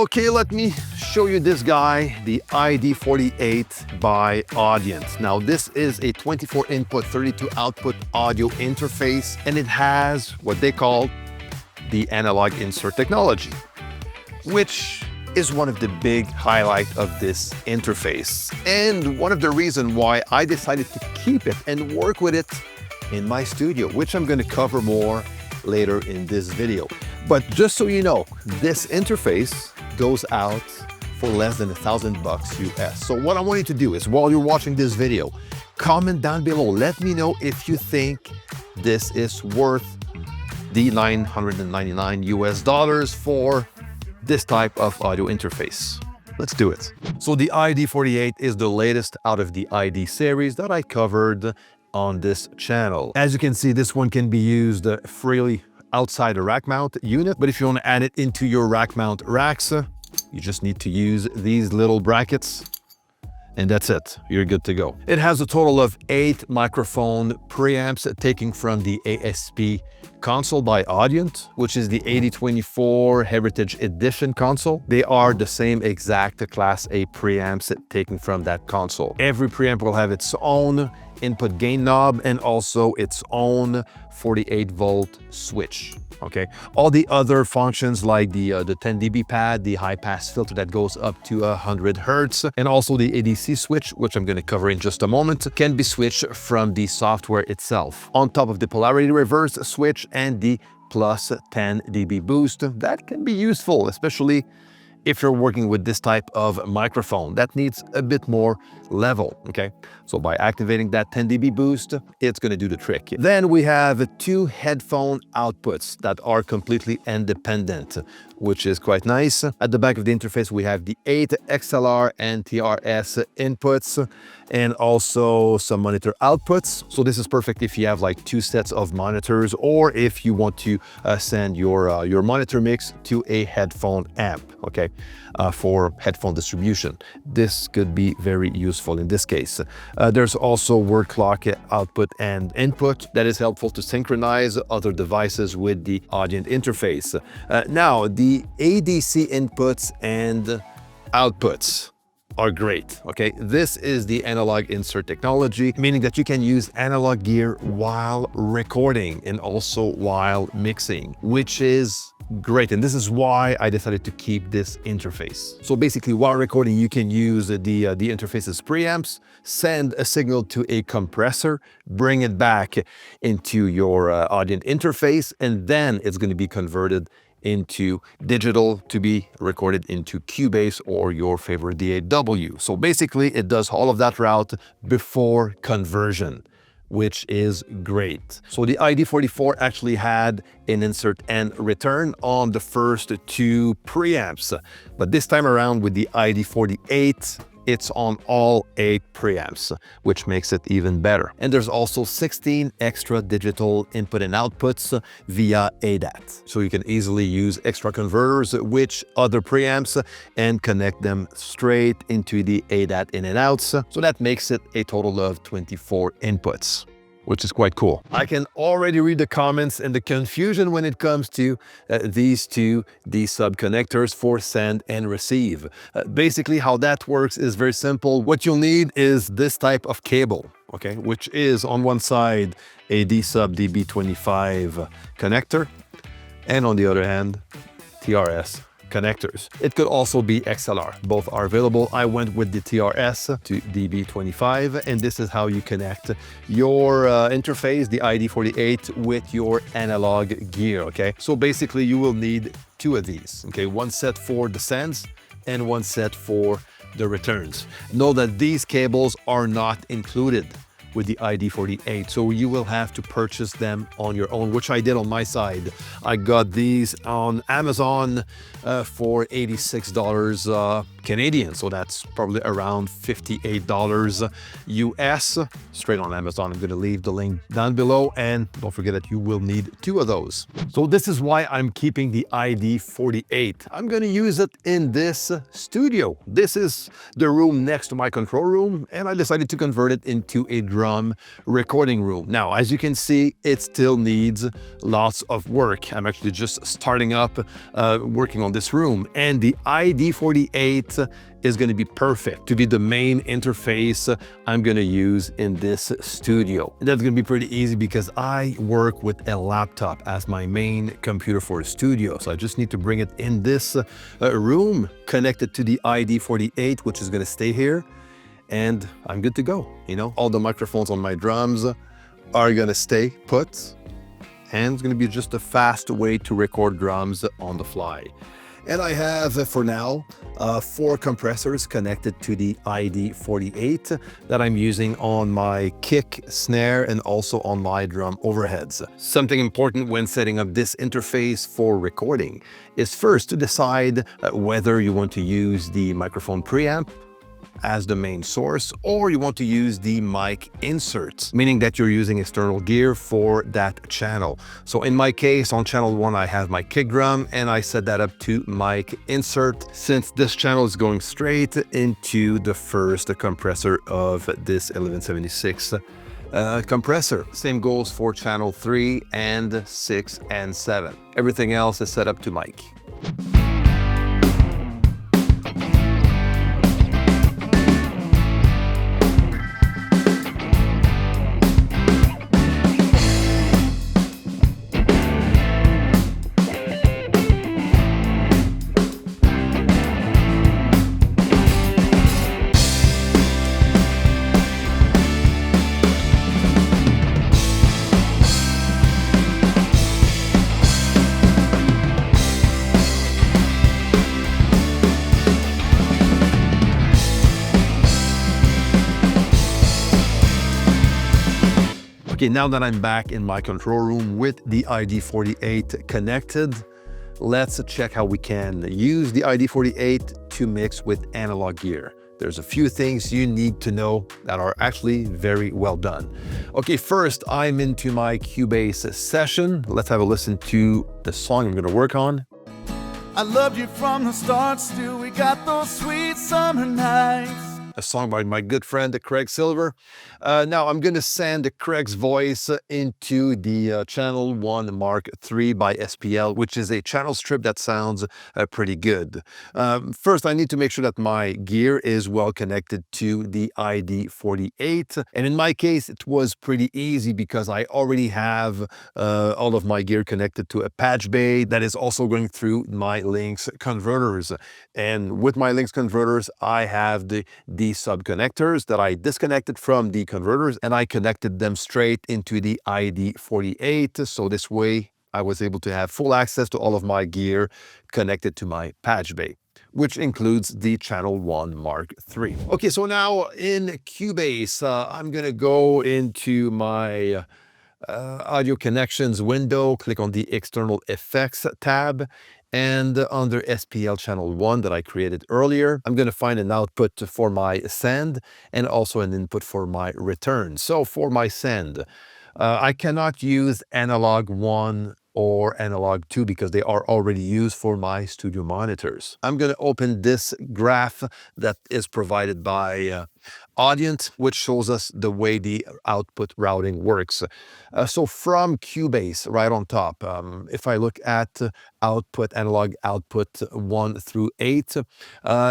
Okay, let me show you this guy, the ID48 by Audient. Now, this is a 24 input, 32 output audio interface, and it has what they call the analog insert technology, which is one of the big highlights of this interface. And one of the reasons why I decided to keep it and work with it in my studio, which I'm gonna cover more later in this video. But just so you know, this interface goes out for less than $1,000 US. So what I want you to do is, while you're watching this video, comment down below. Let me know if you think this is worth the $999 US for this type of audio interface. Let's do it. So the ID48 is the latest out of the ID series that I covered on this channel. As you can see, this one can be used freely outside a rack mount unit, but if you want to add it into your rack mount racks, you just need to use these little brackets and that's it. You're good to go. It has a total of 8 microphone preamps taking from the ASP console by Audient, which is the 8024 Heritage Edition console. They are the same exact Class A preamps taken from that console. Every preamp will have its own input gain knob and also its own 48 volt switch. Okay, all the other functions like the 10 dB pad, the high pass filter that goes up to 100 Hertz, and also the ADC switch, which I'm going to cover in just a moment, can be switched from the software itself. On top of the polarity reverse switch and the plus 10 dB boost, that can be useful, especially if you're working with this type of microphone that needs a bit more level, okay? So by activating that 10 dB boost, it's gonna do the trick. Then we have 2 headphone outputs that are completely independent, which is quite nice. At the back of the interface, we have the 8 XLR and TRS inputs and also some monitor outputs. So this is perfect if you have like 2 sets of monitors or if you want to send your monitor mix to a headphone amp, okay, for headphone distribution. This could be very useful in this case. There's also word clock output and input that is helpful to synchronize other devices with the Audient interface. Now, the ADC inputs and outputs are great, okay? This is the analog insert technology, meaning that you can use analog gear while recording and also while mixing, which is great. And this is why I decided to keep this interface. So basically, while recording, you can use the interface's preamps, send a signal to a compressor, bring it back into your Audient interface, and then it's going to be converted into digital to be recorded into Cubase or your favorite DAW. So basically, it does all of that route before conversion, which is great. So the ID44 actually had an insert and return on the first 2 preamps, but this time around with the ID48, it's on all 8 preamps, which makes it even better. And there's also 16 extra digital input and outputs via ADAT. So you can easily use extra converters with other preamps and connect them straight into the ADAT in and outs. So that makes it a total of 24 inputs, which is quite cool. I can already read the comments and the confusion when it comes to these 2 D-sub connectors for send and receive. Basically, how that works is very simple. What you'll need is this type of cable, okay, which is on one side a D-sub DB25 connector, and on the other hand, TRS connectors. It could also be XLR. Both are available. I went with the TRS to DB25, and this is how you connect your interface, the ID48, with your analog gear, okay? So basically, you will need 2 of these, okay? One set for the sends and one set for the returns. Know that these cables are not included with the ID48, so you will have to purchase them on your own, which I did on my side. I got these on Amazon for $86 Canadian. So that's probably around $58 US, straight on Amazon. I'm gonna leave the link down below, and don't forget that you will need 2 of those. So this is why I'm keeping the ID48. I'm gonna use it in this studio. This is the room next to my control room, and I decided to convert it into a drum recording room. Now, as you can see, it still needs lots of work. I'm actually just starting up working on this room, and the ID48 is going to be perfect to be the main interface I'm going to use in this studio. And that's going to be pretty easy because I work with a laptop as my main computer for a studio. So I just need to bring it in this room, connected to the ID48, which is going to stay here, and I'm good to go. You know, all the microphones on my drums are going to stay put, and it's going to be just a fast way to record drums on the fly. And I have, for now, 4 compressors connected to the ID48 that I'm using on my kick, snare, and also on my drum overheads. Something important when setting up this interface for recording is first to decide whether you want to use the microphone preamp as the main source, or you want to use the mic inserts, meaning that you're using external gear for that channel. So in my case, on channel 1, I have my kick drum, and I set that up to mic insert, since this channel is going straight into the first compressor of this 1176 compressor. Same goes for channel 3 and 6 and 7. Everything else is set up to mic. Okay, now that I'm back in my control room with the ID48 connected, let's check how we can use the ID48 to mix with analog gear. There's a few things you need to know that are actually very well done. Okay, first, I'm into my Cubase session. Let's have a listen to the song I'm gonna work on. I loved you from the start, still we got those sweet summer nights. A song by my good friend Craig Silver. Now I'm going to send Craig's voice into the channel 1 Mark III by SPL, which is a channel strip that sounds pretty good. First, I need to make sure that my gear is well connected to the ID48. And in my case, it was pretty easy because I already have all of my gear connected to a patch bay that is also going through my Lynx converters. And with my Lynx converters, I have the sub connectors that I disconnected from the converters, and I connected them straight into the ID48. So this way I was able to have full access to all of my gear connected to my patch bay, which includes the channel 1 Mark III. Okay, so now in Cubase, I'm gonna go into my audio connections window, click on the external effects tab, and under SPL channel 1 that I created earlier, I'm going to find an output for my send and also an input for my return. So for my send, I cannot use analog 1 or analog 2 because they are already used for my studio monitors. I'm going to open this graph that is provided by Audient, which shows us the way the output routing works. So from Cubase, right on top, if I look at output, analog output 1 through 8,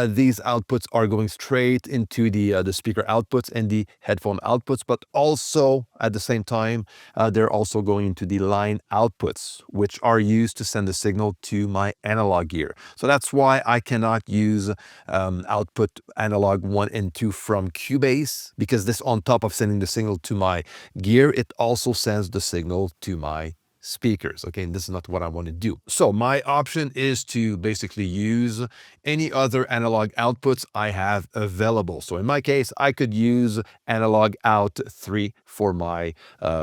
these outputs are going straight into the speaker outputs and the headphone outputs, but also at the same time, they're also going into the line outputs, which are used to send the signal to my analog gear. So that's why I cannot use output analog 1 and 2 from Cubase, because this, on top of sending the signal to my gear, it also sends the signal to my speakers. Okay, and this is not what I want to do. So my option is to basically use any other analog outputs I have available. So in my case, I could use analog out 3 for my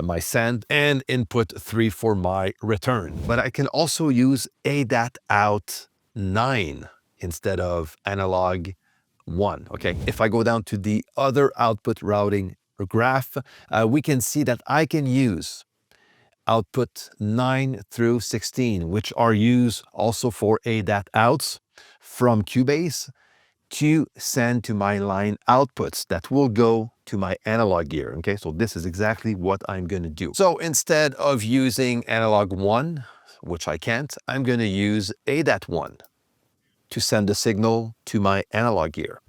my send and input 3 for my return. But I can also use ADAT out 9 instead of analog 1, okay? If I go down to the other output routing graph, we can see that I can use output 9 through 16, which are used also for ADAT outs from Cubase to send to my line outputs that will go to my analog gear, okay? So this is exactly what I'm gonna do. So instead of using analog 1, which I can't, I'm gonna use ADAT 1 to send the signal to my analog gear.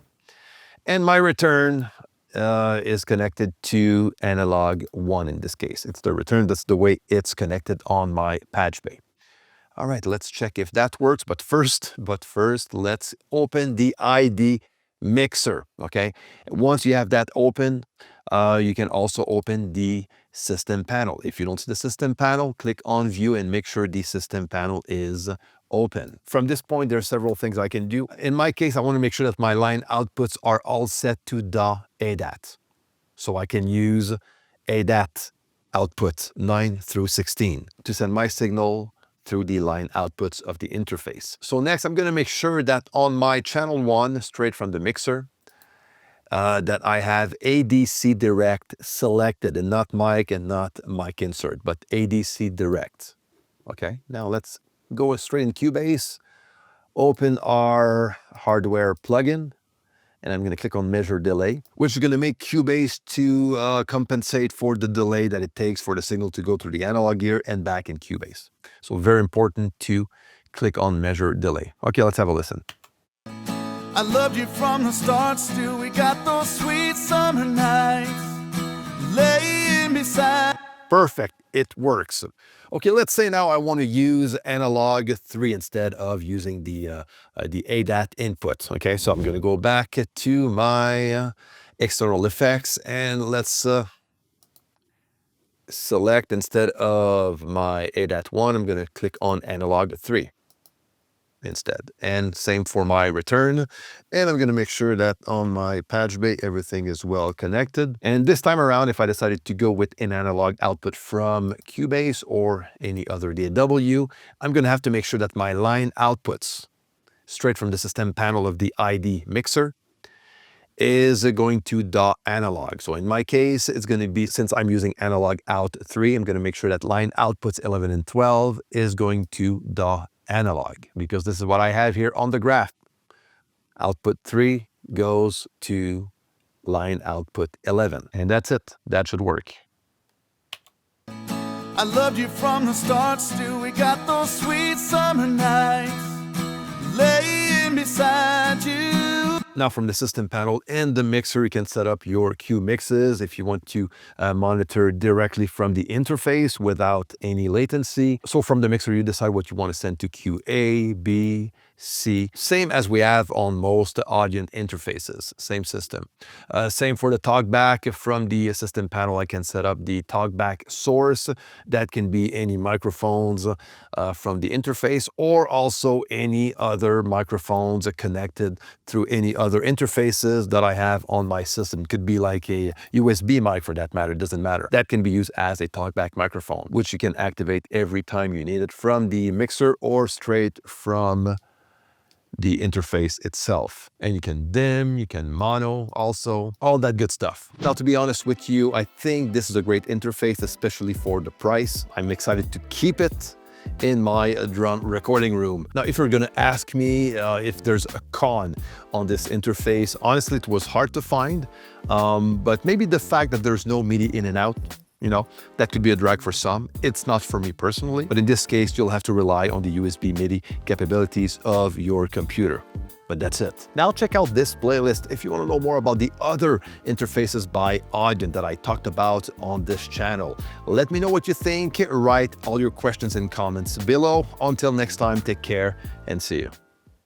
And my return is connected to analog 1 in this case. It's the return, that's the way it's connected on my patch bay. All right, let's check if that works. But first, let's open the ID mixer, okay? Once you have that open, you can also open the system panel. If you don't see the system panel, click on view and make sure the system panel is open. From this point, there are several things I can do. In my case, I want to make sure that my line outputs are all set to DAW ADAT. So I can use ADAT output 9 through 16 to send my signal through the line outputs of the interface. So next, I'm going to make sure that on my channel 1, straight from the mixer, that I have ADC Direct selected, and not mic and not mic insert, but ADC Direct. Okay, now let's go straight in Cubase, open our hardware plugin, and I'm going to click on Measure Delay, which is going to make Cubase to compensate for the delay that it takes for the signal to go through the analog gear and back in Cubase. So very important to click on Measure Delay. Okay, let's have a listen. I loved you from the start, still we got those sweet summer nights laying beside. Perfect, it works. Okay, let's say now I want to use analog 3 instead of using the ADAT input. Okay, so I'm going to go back to my external effects, and let's select, instead of my ADAT 1, I'm going to click on analog 3 instead. And same for my return. And I'm going to make sure that on my patch bay, everything is well connected. And this time around, if I decided to go with an analog output from Cubase or any other DAW, I'm going to have to make sure that my line outputs straight from the system panel of the ID mixer is going to DAW analog. So in my case, it's going to be, since I'm using analog out 3, I'm going to make sure that line outputs 11 and 12 is going to DAW analog, because this is what I have here on the graph. Output 3 goes to line output 11, and that's it. That should work. I loved you from the start, still we got those sweet summer nights laying beside you. Now from the system panel in the mixer, you can set up your Q mixes if you want to monitor directly from the interface without any latency. So from the mixer, you decide what you want to send to Q A, B, C, same as we have on most Audient interfaces, same system. Same for the talkback. From the system panel, I can set up the talkback source. That can be any microphones from the interface, or also any other microphones connected through any other interfaces that I have on my system. Could be like a USB mic for that matter, doesn't matter. That can be used as a talkback microphone, which you can activate every time you need it from the mixer or straight from the interface itself. And you can dim, you can mono also, all that good stuff. Now, to be honest with you, I think this is a great interface, especially for the price. I'm excited to keep it in my drum recording room. Now, if you're gonna ask me if there's a con on this interface, honestly, it was hard to find, but maybe the fact that there's no MIDI in and out, you know, that could be a drag for some. It's not for me personally, but in this case, you'll have to rely on the USB MIDI capabilities of your computer. But that's it. Now check out this playlist if you want to know more about the other interfaces by Audient that I talked about on this channel. Let me know what you think. Write all your questions and comments below. Until next time, take care and see you.